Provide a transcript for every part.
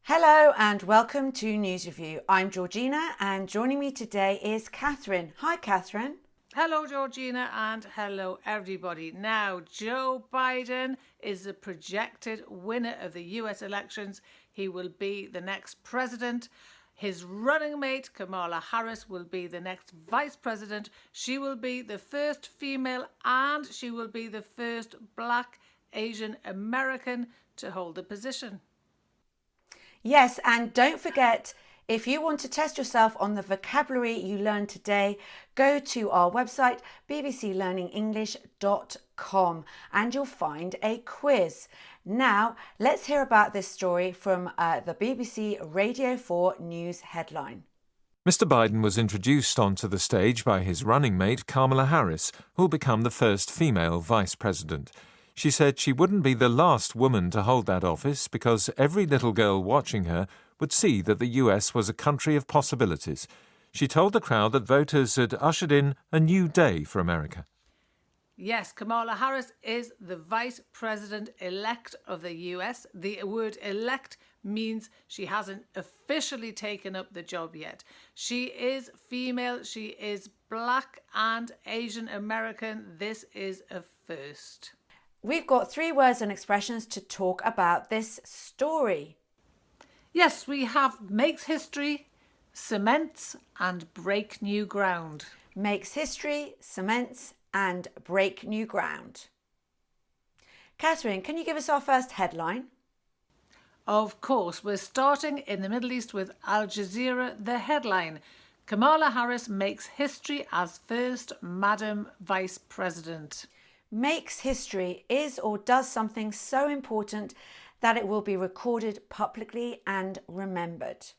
Hello and welcome to News Review. I'm Georgina and joining me today is Catherine. Hi, Catherine. Hello, Georgina, and hello, everybody. Now, Joe Biden is the projected winner of the US elections. He will be the next president. His running mate, Kamala Harris, will be the next vice president. She will be the first female and she will be the first Black Asian American to hold the position. Yes, and don't forget, if you want to test yourself on the vocabulary you learned today, go to our website, bbclearningenglish.com, and you'll find a quiz. Now, let's hear about this story from the BBC Radio 4 news headline. Mr. Biden was introduced onto the stage by his running mate, Kamala Harris, who will become the first female vice president. She said she wouldn't be the last woman to hold that office because every little girl watching her would see that the US was a country of possibilities. She told the crowd that voters had ushered in a new day for America. Yes, Kamala Harris is the vice president-elect of the US. The word elect means she hasn't officially taken up the job yet. She is female, she is Black and Asian American. This is a first. We've got 3 words and expressions to talk about this story. Yes, we have makes history, cements and break new ground. Makes history, cements and break new ground. Catherine, can you give us our first headline? Of course, we're starting in the Middle East with Al Jazeera. The headline, Kamala Harris makes history as first Madam Vice President. Makes history is or does something so important that it will be recorded publicly and remembered.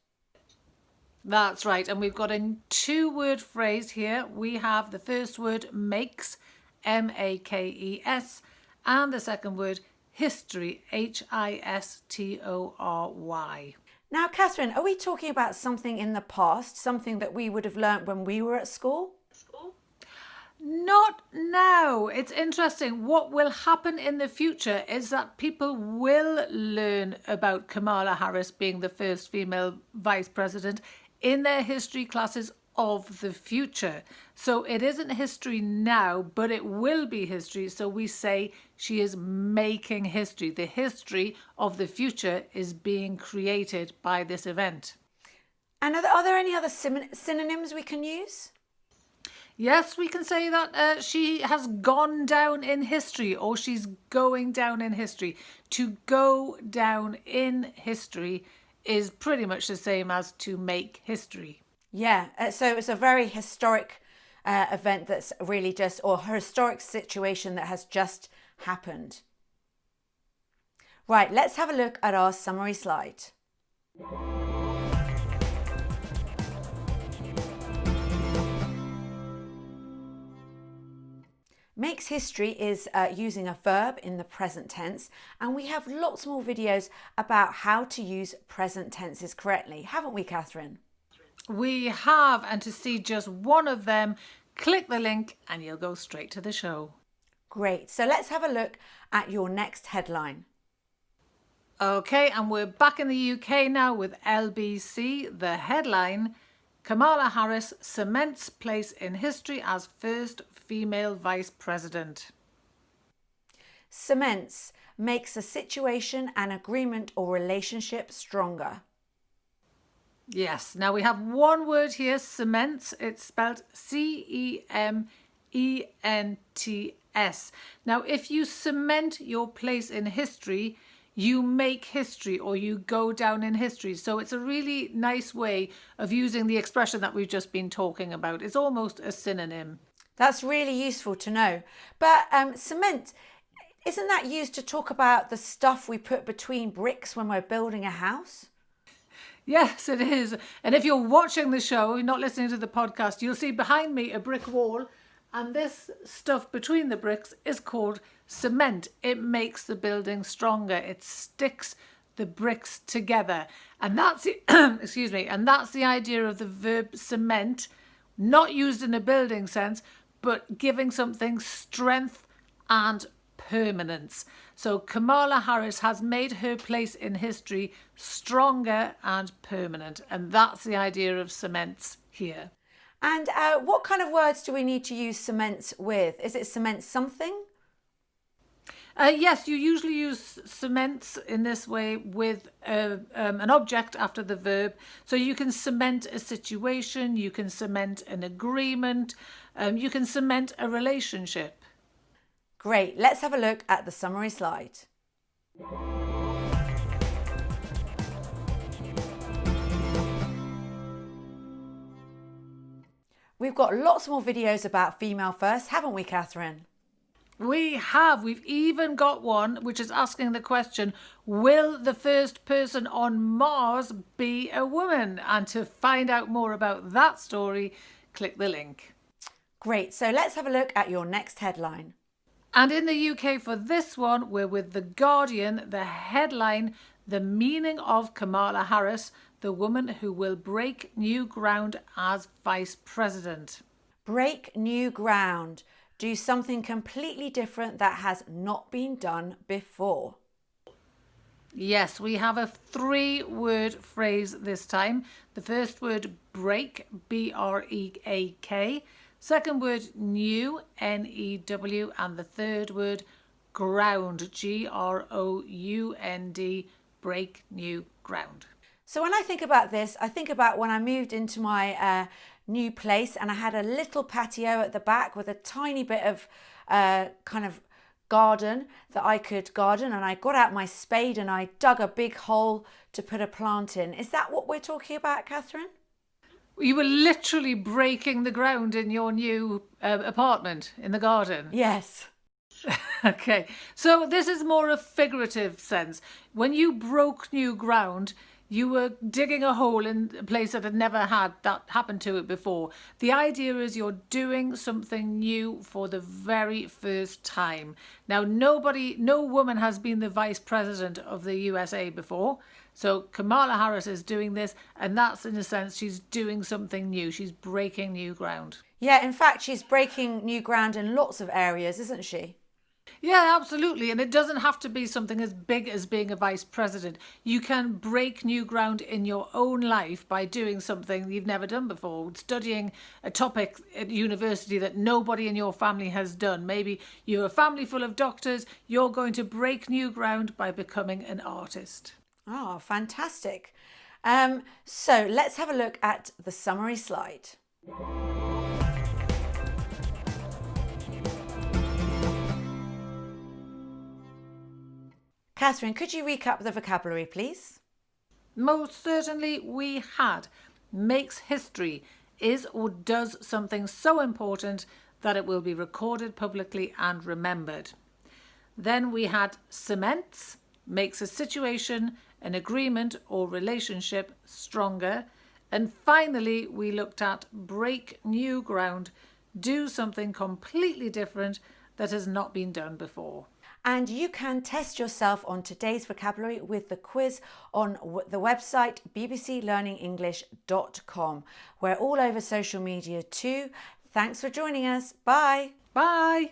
That's right. And we've got a 2-word phrase here. We have the first word makes, M-A-K-E-S, and the second word history, H-I-S-T-O-R-Y. Now, Catherine, are we talking about something in the past, something that we would have learnt when we were at school? Not now. It's interesting. What will happen in the future is that people will learn about Kamala Harris being the first female vice president in their history classes of the future. So it isn't history now, but it will be history. So we say she is making history. The history of the future is being created by this event. And are there any other synonyms we can use? Yes, we can say that she has gone down in history, or she's going down in history. To go down in history is pretty much the same as to make history. Yeah, so it's a very historic event that's really just, or historic situation that has just happened. Right, let's have a look at our summary slide. Makes history is using a verb in the present tense, and we have lots more videos about how to use present tenses correctly, haven't we, Catherine? We have, and to see just one of them, click the link and you'll go straight to the show. Great, so let's have a look at your next headline. Okay, and we're back in the UK now with LBC. The headline, Kamala Harris cements place in history as first female vice president. Cements makes a situation, an agreement or relationship stronger. Yes, now we have one word here, cements. It's spelled C-E-M-E-N-T-S. Now, if you cement your place in history, you make history, or you go down in history. So it's a really nice way of using the expression that we've just been talking about. It's almost a synonym. That's really useful to know. But cement, isn't that used to talk about the stuff we put between bricks when we're building a house? Yes, it is. And if you're watching the show, you're not listening to the podcast, you'll see behind me a brick wall. And this stuff between the bricks is called cement. It makes the building stronger. It sticks the bricks together. And that's the, excuse me, and that's the idea of the verb cement, not used in a building sense, but giving something strength and permanence. So Kamala Harris has made her place in history stronger and permanent. And that's the idea of cements here. And what kind of words do we need to use cements with? Is it cement something? Yes, you usually use cements in this way with an object after the verb. So you can cement a situation, you can cement an agreement, you can cement a relationship. Great, let's have a look at the summary slide. We've got lots more videos about female first, haven't we, Catherine? We have. We've even got one which is asking the question, will the first person on Mars be a woman? And to find out more about that story, click the link. Great, so let's have a look at your next headline. And in the UK for this one, we're with The Guardian, the headline, The Meaning of Kamala Harris, the woman who will break new ground as Vice President. Break new ground. Do something completely different that has not been done before. Yes, we have a 3-word phrase this time. The first word, break, B-R-E-A-K. Second word, new, N-E-W. And the third word, ground, G-R-O-U-N-D, break new ground. So when I think about this, I think about when I moved into my new place and I had a little patio at the back with a tiny bit of kind of garden that I could garden, and I got out my spade and I dug a big hole to put a plant in. Is that what we're talking about, Catherine? You were literally breaking the ground in your new apartment in the garden. Yes. Okay, so this is more a figurative sense. When you broke new ground, you were digging a hole in a place that had never had that happen to it before. The idea is you're doing something new for the very first time. Now, no woman has been the vice president of the USA before. So Kamala Harris is doing this, and that's, in a sense, she's doing something new. She's breaking new ground. Yeah, in fact, she's breaking new ground in lots of areas, isn't she? Yeah, absolutely. And it doesn't have to be something as big as being a vice president. You can break new ground in your own life by doing something you've never done before, studying a topic at university that nobody in your family has done. Maybe you're a family full of doctors. You're going to break new ground by becoming an artist. Oh, fantastic. So let's have a look at the summary slide. Catherine, could you recap the vocabulary, please? Most certainly we had. Makes history, is or does something so important that it will be recorded publicly and remembered. Then we had cements, makes a situation, an agreement or relationship stronger. And finally, we looked at break new ground, do something completely different that has not been done before. And you can test yourself on today's vocabulary with the quiz on the website bbclearningenglish.com. We're all over social media too. Thanks for joining us. Bye. Bye.